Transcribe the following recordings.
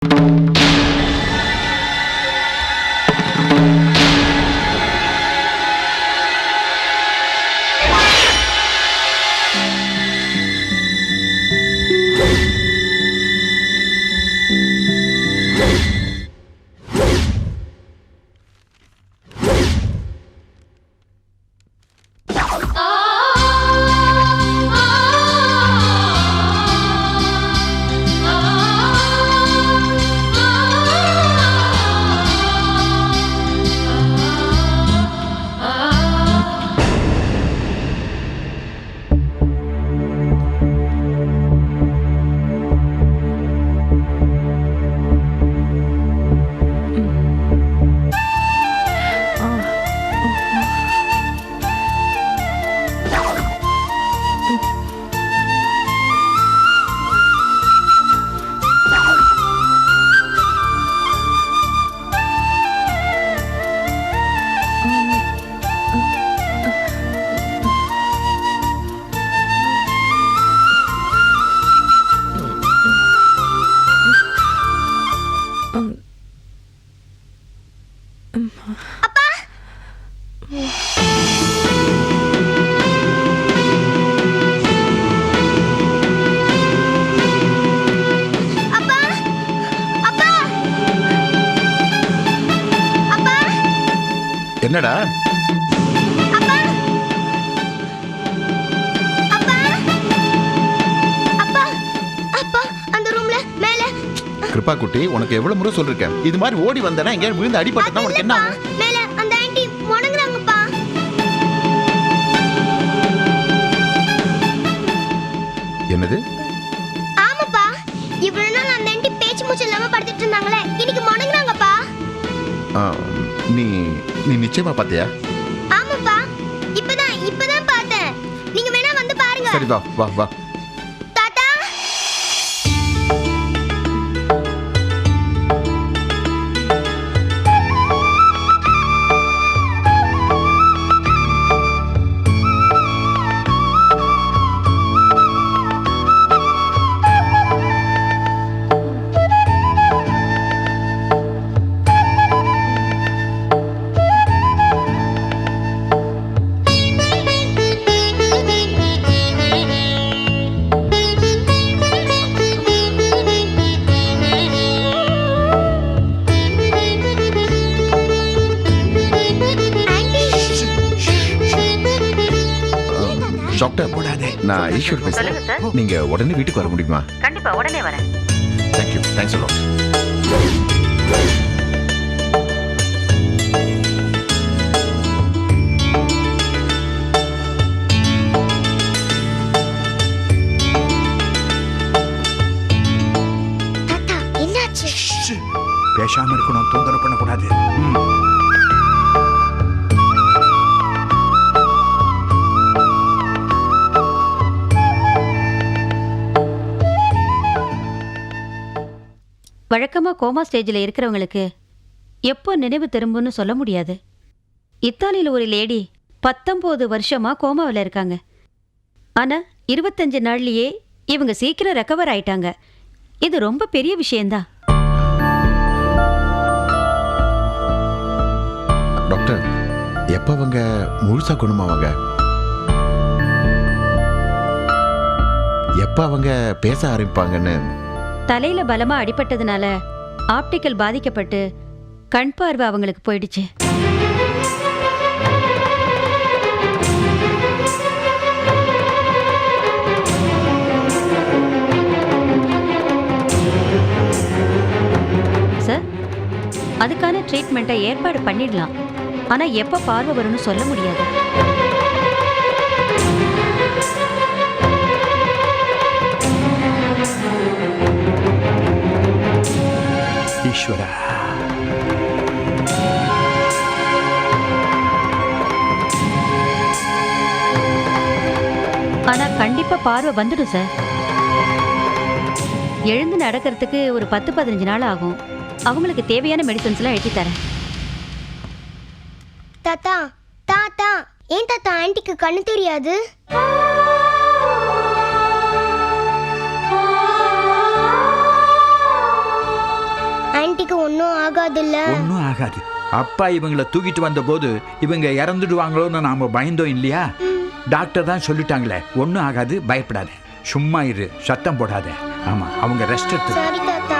என்னடா? கிருபா குட்டி, உனக்கு எவ்வளவு முறை சொல்லிருக்கேன், இது மாதிரி ஓடி வந்தனா எங்க விழுந்து அடிபட்டா உனக்கு என்ன ஆகும்? மேல அந்த ஆன்ட்டி வணங்குறாங்கப்பா. என்னது? ஆமாப்பா, இவ்வளவு நாள் அந்த ஆன்ட்டி பேச்சு மூச்சு இல்லாம படுத்துட்டு இருந்தாங்களே, இன்னைக்கு வணங்குறாங்கப்பா. நீ நீ நிச்சயமா பாத்தியா? ஆமாப்பா, இப்பதான் பார்த்தேன். நீங்க வேணா வந்து பாருங்க. சரி வா வா வா. தாத்தா, டாக்டர், நான் ஈஸ்வர் பேசுறேன். நீங்க உடனே வீட்டுக்கு வர முடியுமா? கண்டிப்பா உடனே வரேன். Thank you, thanks a lot. தாத்தா என்னாச்சு? பேசாம இருக்கணும், தொந்தரவு பண்ணக்கூடாது. வழக்கமா கோமா ஸ்டேஜில் இருக்கிறவங்களுக்கு எப்போ நினைவு திரும்புன்னு சொல்ல முடியாது. இத்தாலியில் ஒரு லேடி 19 வருஷமா கோமாவில் இருக்காங்க. ஆனா 25 நாள்லயே இவங்க சீக்கிரம் ரெக்கவர் ஆயிட்டாங்க. இது ரொம்ப பெரிய விஷயம்தான். டாக்டர், எப்ப அவங்க முழுசா குணமாவாங்க? எப்ப அவங்க பேச ஆரம்பிப்பாங்கன்னு? தலையில பலமா அடிபட்டதுனால ஆப்டிக்கல் பாதிக்கப்பட்டு கண் பார்வை அவங்களுக்கு போயிடுச்சு. சார், அதுக்கான ட்ரீட்மெண்ட்டை ஏற்பாடு பண்ணிடலாம். ஆனா எப்ப பார்வை வரும்னு சொல்ல முடியாது. ஈஸ்வரா, ஆனா கண்டிப்பா பார்வை வந்துடும் சார். எழுந்து நடக்கிறதுக்கு ஒரு 10-15 நாள் ஆகும். அவங்களுக்கு தேவையான மெடிசன்ஸ் எல்லாம் எழுதி தரேன். தாத்தா தாத்தா, ஏன் தாத்தா ஆன்ட்டிக்கு கண்ணு தெரியாது? ஆன்ட்டிக்கு ஒன்றும் ஆகாதுல்ல? ஒன்றும் ஆகாது. அப்பா இவங்களை தூக்கிட்டு வந்த போது இவங்க இறந்துடுவாங்களோன்னு நாம பயந்தோம் இல்லையா? டாக்டர் தான் சொல்லிட்டாங்களே, ஒன்றும் ஆகாது, பயப்படாத, சும்மா இரு, சத்தம் போடாத. ஆமா, அவங்க ரெஸ்ட் எடுத்து. சரி தாத்தா.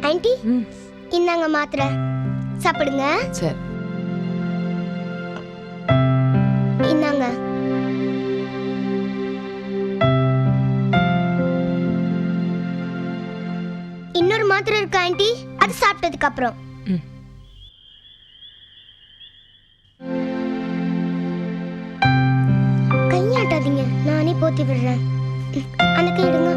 ஆன்ட்டி, இந்தாங்க மாத்திரை, சாப்பிடுங்க. சரி. இந்தாங்க. இன்னொரு மாத்திரை இருக்கு ஆன்ட்டி, அது சாப்பிட்டதுக்கு அப்புறம். கையாட்டாதீங்க, நானே போத்தி விடுறேன். அந்த கை எடுங்க.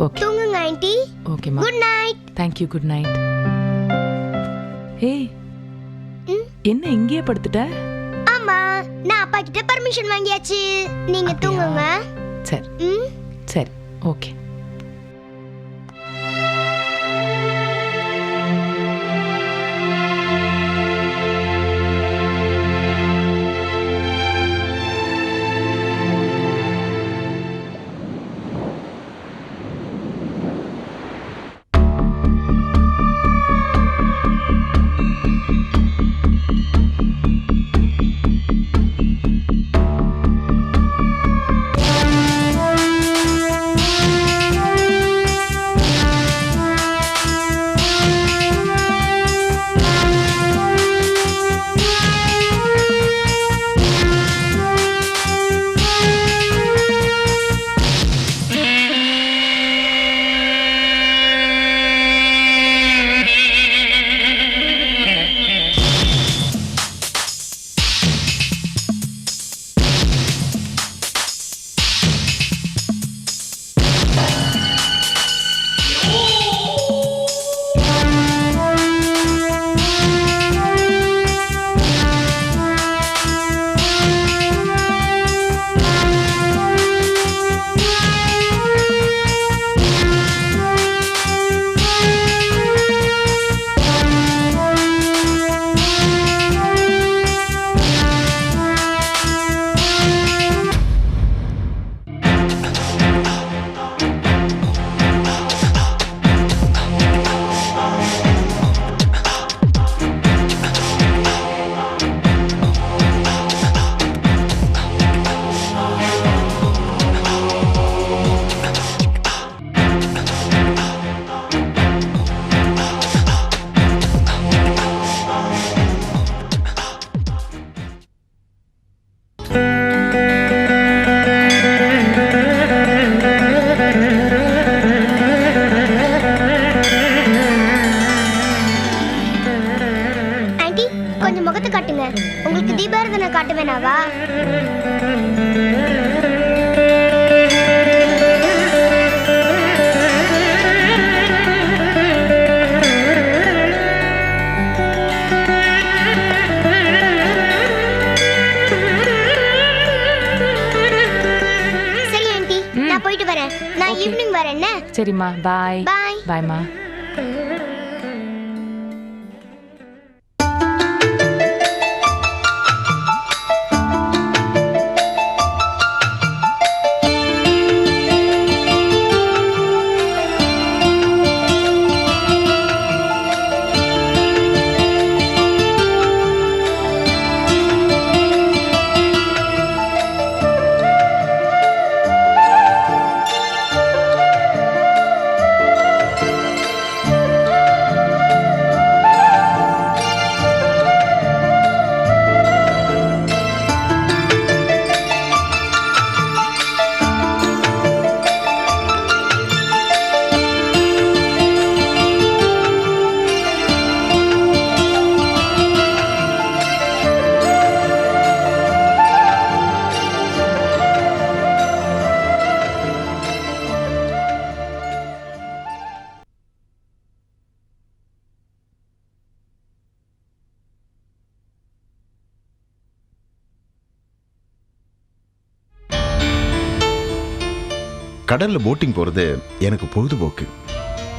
ஓகே. தூங்குங்க ஆன்ட்டி. ஓகேமா. Good night. Thank you. Good night. ஏய், என்ன இங்கேயே படுத்துட்ட? ஆமா, நான் அப்பா கிட்ட பர்மிஷன் வாங்கியாச்சு. நீங்க தூங்குங்க. சரி. சரி, ஓகே. வரேன். நான் Okay. ஈவினிங் வரேன். என்ன? சரிம்மா பாய் பாய். பாய்மா. கடல்ல போட்டிங் போறது எனக்கு பொழுதுபோக்கு.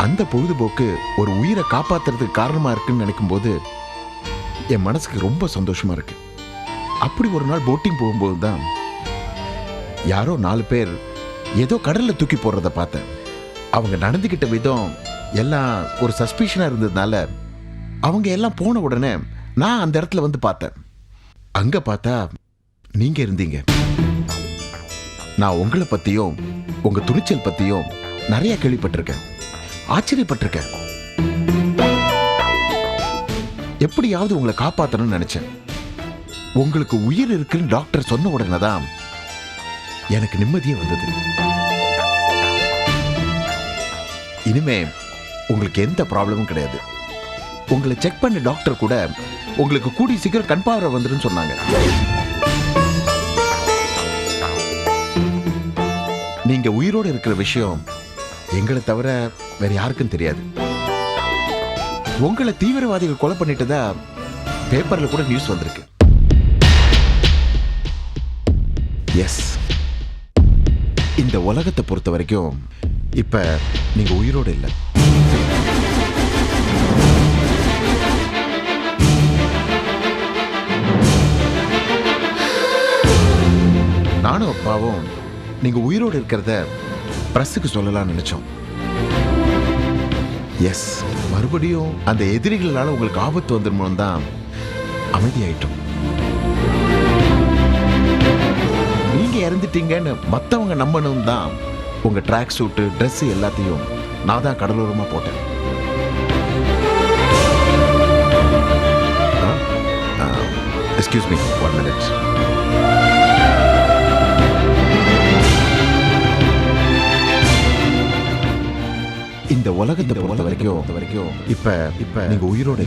அந்த பொழுதுபோக்கு ஒரு உயிரை காப்பாத்துறதுக்கு காரணமா இருக்குன்னு நினைக்கும் போது என் மனசுக்கு ரொம்ப சந்தோஷமா இருக்கு. அப்படி ஒரு நாள் போட்டிங் போகும்போது தான் யாரோ 4 பேர் ஏதோ கடல்ல தூக்கி போடுறத பார்த்தேன். அவங்க நடந்துகிட்ட விதம் எல்லாம் ஒரு சஸ்பிஷனா இருந்ததுனால அவங்க எல்லாம் போன உடனே நான் அந்த இடத்துல வந்து பார்த்தேன். அங்க பார்த்தா நீங்க இருந்தீங்க. நான் உங்களை பத்தியும் உங்க துணிச்சல் பத்தியும் நிறைய கேள்விப்பட்டிருக்கேன், ஆச்சரியப்பட்டிருக்கேன். எப்படியாவது உங்களை காப்பாற்றணும்னு நினைச்சேன். உங்களுக்கு உயிர் இருக்குன்னு டாக்டர் சொன்ன உடனே தான் எனக்கு நிம்மதியே வந்தது. இனிமே உங்களுக்கு எந்த ப்ராப்ளமும் கிடையாது. உங்களை செக் பண்ண டாக்டர் கூட உங்களுக்கு கூடி சீக்கிரம் கண் பார்வை வந்துருன்னு சொன்னாங்க. நீங்க உயிரோடு இருக்கிற விஷயம் எங்களை தவிர வேற யாருக்கும் தெரியாது. உங்களை தீவிரவாதிகள் கொலை பண்ணிட்டதா பேப்பர்ல கூட நியூஸ் வந்திருக்கு. எஸ், இந்த உலகத்தை பொறுத்த வரைக்கும் இப்ப நீங்க உயிரோடு இல்லை. நானும் அப்பாவும் நீங்க உயிரோடு இருக்கிறத பிரஸுக்கு சொல்லலாம்னு நினைச்சோம். எஸ், மறுபடியும் அந்த எதிரிகளால உங்களுக்கு ஆபத்து வந்துடும் தான் அமைதியாயிட்டோம். நீங்க இறந்துட்டீங்கன்னு மற்றவங்க நம்பணும் தான் உங்க ட்ராக் சூட்டு ட்ரெஸ் எல்லாத்தையும் நான் தான் கடலோரமா போட்டேன். Excuse me, 1 minute. இந்த உலகத்தை பொறுத்த வரைக்கும் இப்ப நீங்க உயிரோட